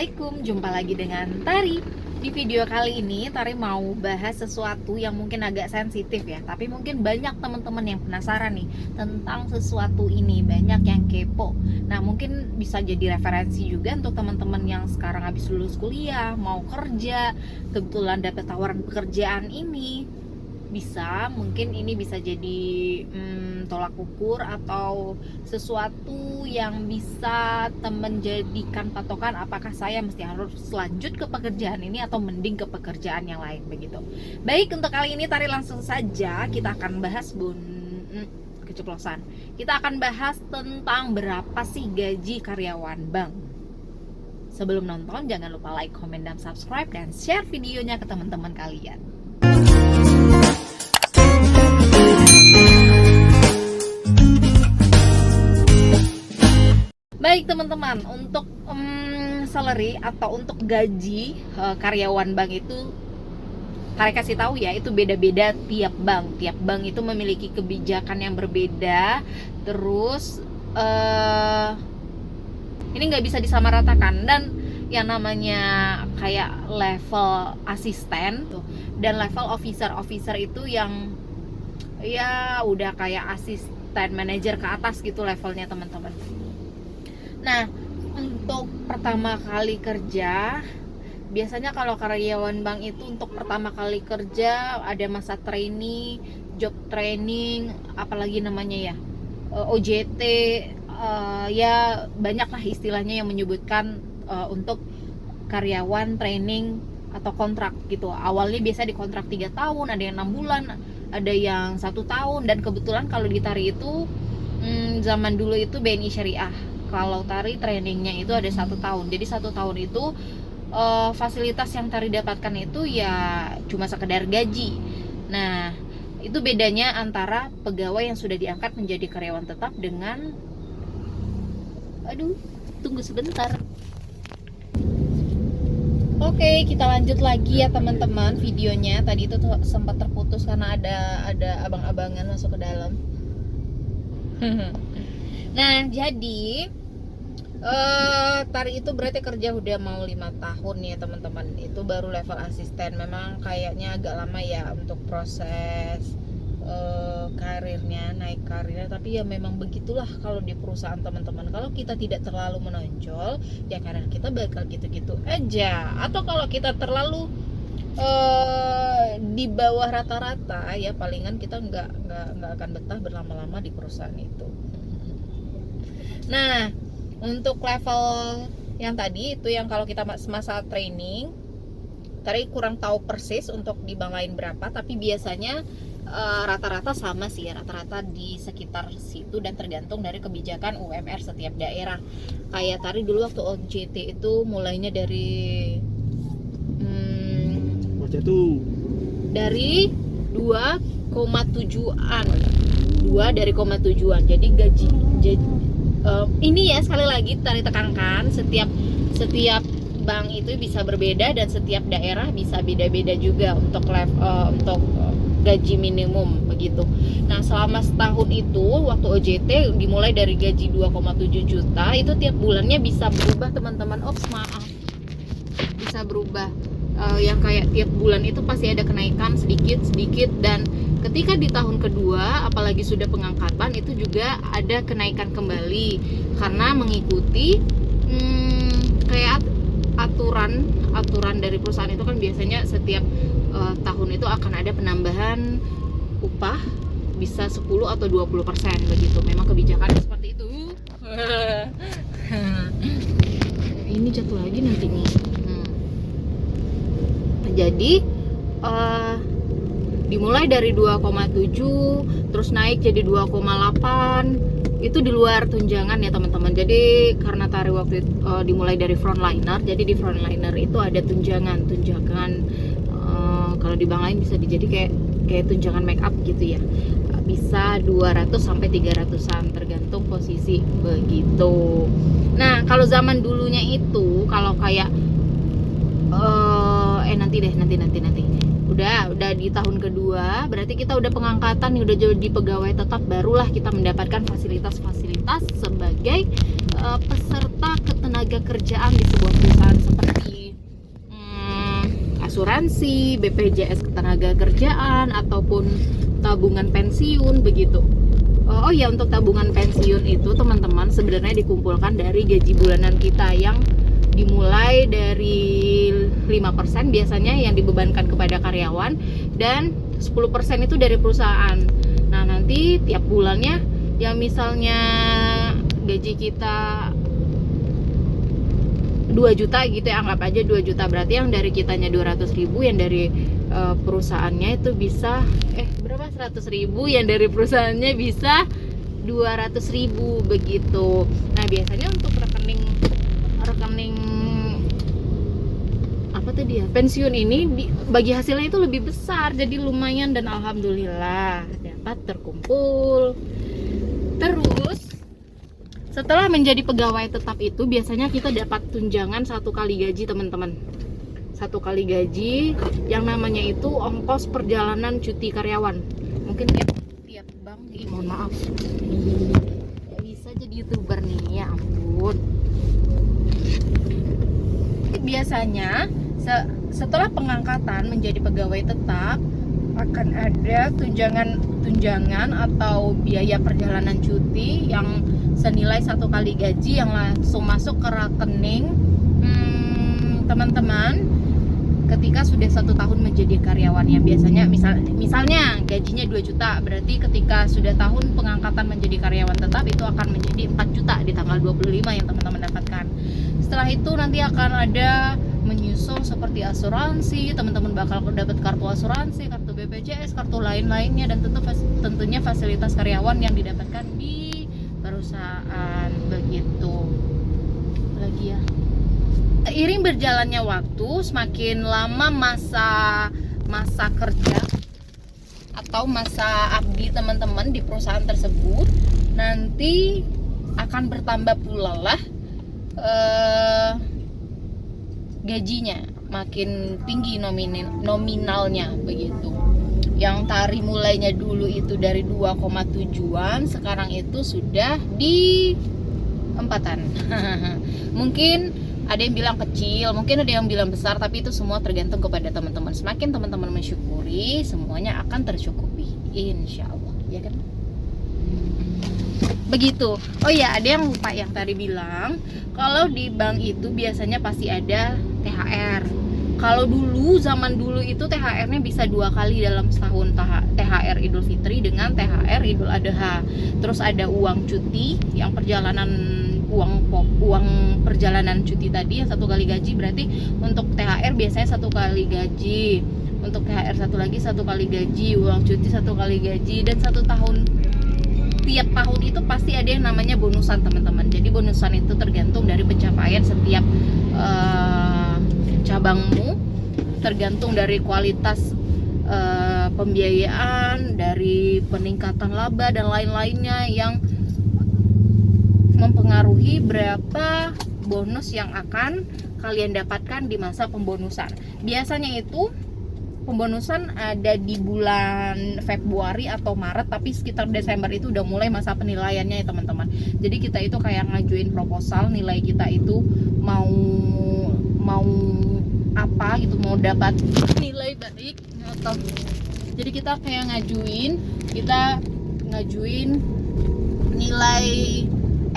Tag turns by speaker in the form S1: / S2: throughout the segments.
S1: Assalamualaikum, jumpa lagi dengan Tari. Di video kali ini Tari mau bahas sesuatu yang mungkin agak sensitif ya, tapi mungkin banyak teman-teman yang penasaran nih tentang sesuatu ini, banyak yang kepo. Nah, mungkin bisa jadi referensi juga untuk teman-teman yang sekarang habis lulus kuliah, mau kerja, kebetulan dapat tawaran pekerjaan ini. Mungkin ini bisa jadi tolak ukur atau sesuatu yang bisa menjadikan patokan apakah saya mesti harus lanjut ke pekerjaan ini atau mending ke pekerjaan yang lain begitu. Baik, untuk kali ini Tari langsung saja kita akan bahas keceplosan. Kita akan bahas tentang berapa sih gaji karyawan bank. Sebelum nonton jangan lupa like, komen, dan subscribe dan share videonya ke teman-teman kalian. Baik teman-teman, untuk salary atau untuk gaji karyawan bank itu Tari kasih tahu ya, itu beda-beda tiap bank. Tiap bank itu memiliki kebijakan yang berbeda. Terus ini nggak bisa disamaratakan, dan yang namanya kayak level asisten tuh dan level officer itu yang ya udah kayak asisten manajer ke atas gitu levelnya teman-teman. Nah, untuk pertama kali kerja, biasanya kalau karyawan bank itu untuk pertama kali kerja ada masa training, job training, apalagi namanya ya, OJT, ya banyak lah istilahnya yang menyebutkan untuk karyawan training atau kontrak gitu. Awalnya biasa di kontrak 3 tahun, ada yang 6 bulan, ada yang 1 tahun, dan kebetulan kalau di Tari itu zaman dulu itu BNI Syariah. Kalau Tari trainingnya itu ada 1 tahun. Jadi 1 tahun itu fasilitas yang Tari dapatkan itu ya cuma sekedar gaji. Nah, itu bedanya antara pegawai yang sudah diangkat menjadi karyawan tetap dengan tunggu sebentar. Oke, kita lanjut lagi ya teman-teman videonya. Tadi itu tuh sempat terputus karena ada abang-abangan masuk ke dalam. Nah, jadi Tari itu berarti kerja udah mau 5 tahun ya teman-teman. Itu baru level asisten. Memang kayaknya agak lama ya untuk proses karirnya, naik karirnya. Tapi ya memang begitulah kalau di perusahaan teman-teman. Kalau kita tidak terlalu menonjol, ya karir kita bakal gitu-gitu aja. Atau kalau kita terlalu di bawah rata-rata, ya palingan kita nggak akan betah berlama-lama di perusahaan itu. Nah, untuk level yang tadi itu yang kalau kita masa training, Tari kurang tahu persis untuk di bank lain berapa, tapi biasanya rata-rata sama sih, rata-rata di sekitar situ, dan tergantung dari kebijakan UMR setiap daerah. Kayak Tari dulu waktu OJT itu mulainya dari dari 2,7an, 2 dari 0,7an. Jadi gaji ini ya sekali lagi Tari tekankan, setiap bank itu bisa berbeda dan setiap daerah bisa beda-beda juga untuk gaji minimum begitu. Nah, selama setahun itu waktu OJT dimulai dari gaji 2,7 juta, itu tiap bulannya bisa berubah teman-teman. Bisa berubah, yang kayak tiap bulan itu pasti ada kenaikan sedikit, dan ketika di tahun kedua apalagi sudah pengangkatan itu juga ada kenaikan kembali karena mengikuti kayak aturan dari perusahaan itu kan biasanya setiap tahun itu akan ada penambahan upah bisa 10 atau 20% begitu. Memang kebijakannya seperti itu. Ini jatuh lagi nantinya. Jadi dimulai dari 2,7 terus naik jadi 2,8, itu di luar tunjangan ya teman-teman. Jadi karena Tari waktu itu dimulai dari frontliner, jadi di frontliner itu ada tunjangan kalau di bank lain bisa dijadi kayak tunjangan make up gitu ya, bisa 200 sampai 300an tergantung posisi begitu. Nah, kalau zaman dulunya itu kalau kayak nanti udah di tahun kedua berarti kita udah pengangkatan nih, udah jadi pegawai tetap, barulah kita mendapatkan fasilitas-fasilitas sebagai peserta ketenaga kerjaan di sebuah perusahaan seperti asuransi, BPJS Ketenagakerjaan, ataupun tabungan pensiun begitu. Oh ya, untuk tabungan pensiun itu teman-teman sebenarnya dikumpulkan dari gaji bulanan kita yang dimulai dari 5% biasanya yang dibebankan kepada karyawan, dan 10% itu dari perusahaan. Nah, nanti tiap bulannya yang misalnya gaji kita 2 juta gitu ya, anggap aja 2 juta, berarti yang dari kitanya 200.000, yang dari perusahaannya itu bisa berapa, 100.000, yang dari perusahaannya bisa 200.000 begitu. Nah, biasanya untuk rekening apa tadi ya, pensiun ini bagi hasilnya itu lebih besar, jadi lumayan, dan alhamdulillah dapat terkumpul. Terus setelah menjadi pegawai tetap itu biasanya kita dapat tunjangan 1 kali gaji teman-teman. 1 kali gaji yang namanya itu ongkos perjalanan cuti karyawan. Mungkin tiap bank, mohon maaf, gak bisa jadi YouTuber nih, ya ampun. Biasanya setelah pengangkatan menjadi pegawai tetap akan ada tunjangan atau biaya perjalanan cuti yang senilai 1 kali gaji yang langsung masuk ke rekening teman-teman ketika sudah 1 tahun menjadi karyawannya. Biasanya misalnya gajinya 2 juta, berarti ketika sudah tahun pengangkatan menjadi karyawan tetap itu akan menjadi 4 juta di tanggal 25 yang teman-teman dapatkan. Setelah itu nanti akan ada menyusul seperti asuransi, teman-teman bakal dapat kartu asuransi, kartu BPJS, kartu lain-lainnya, dan tentunya fasilitas karyawan yang didapatkan di perusahaan begitu. Lagi ya. Seiring berjalannya waktu, semakin lama masa kerja atau masa abdi teman-teman di perusahaan tersebut, nanti akan bertambah pula lah gajinya, makin tinggi nominalnya begitu. Yang tarif mulainya dulu itu dari 2,7-an, sekarang itu sudah di 4-an. Mungkin ada yang bilang kecil, mungkin ada yang bilang besar, tapi itu semua tergantung kepada teman-teman. Semakin teman-teman mensyukuri, semuanya akan tercukupi, insya Allah, ya kan? Begitu. Oh ya, ada yang lupa yang tadi bilang, kalau di bank itu biasanya pasti ada THR. Kalau dulu, zaman dulu itu THR-nya bisa 2 kali dalam setahun, THR Idul Fitri dengan THR Idul Adha. Terus ada uang cuti, yang uang perjalanan cuti tadi yang 1 kali gaji, berarti untuk THR biasanya 1 kali gaji, untuk THR satu lagi 1 kali gaji, uang cuti 1 kali gaji, dan 1 tahun. Tiap tahun itu pasti ada yang namanya bonusan teman-teman. Jadi bonusan itu tergantung dari pencapaian setiap cabangmu, tergantung dari kualitas pembiayaan, dari peningkatan laba dan lain-lainnya yang mempengaruhi berapa bonus yang akan kalian dapatkan di masa pembonusan. Biasanya itu pembonusan ada di bulan Februari atau Maret, tapi sekitar Desember itu udah mulai masa penilaiannya ya teman-teman. Jadi kita itu kayak ngajuin proposal, nilai kita itu mau apa gitu, mau dapat nilai baik atau, jadi kita kayak ngajuin nilai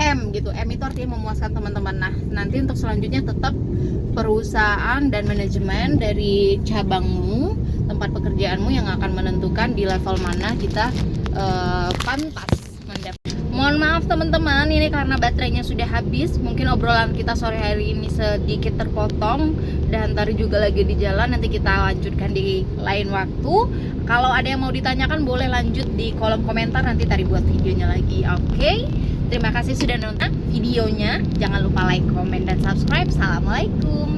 S1: M gitu. M itu artinya memuaskan teman-teman. Nah, nanti untuk selanjutnya tetap perusahaan dan manajemen dari cabangmu, tempat pekerjaanmu yang akan menentukan di level mana kita pantas mendapat. Mohon maaf teman-teman, ini karena baterainya sudah habis. Mungkin obrolan kita sore hari ini sedikit terpotong, dan tadi juga lagi di jalan. Nanti kita lanjutkan di lain waktu. Kalau ada yang mau ditanyakan boleh lanjut di kolom komentar, nanti tadi buat videonya lagi. Oke? Terima kasih sudah nonton videonya. Jangan lupa like, komen, dan subscribe. Assalamualaikum.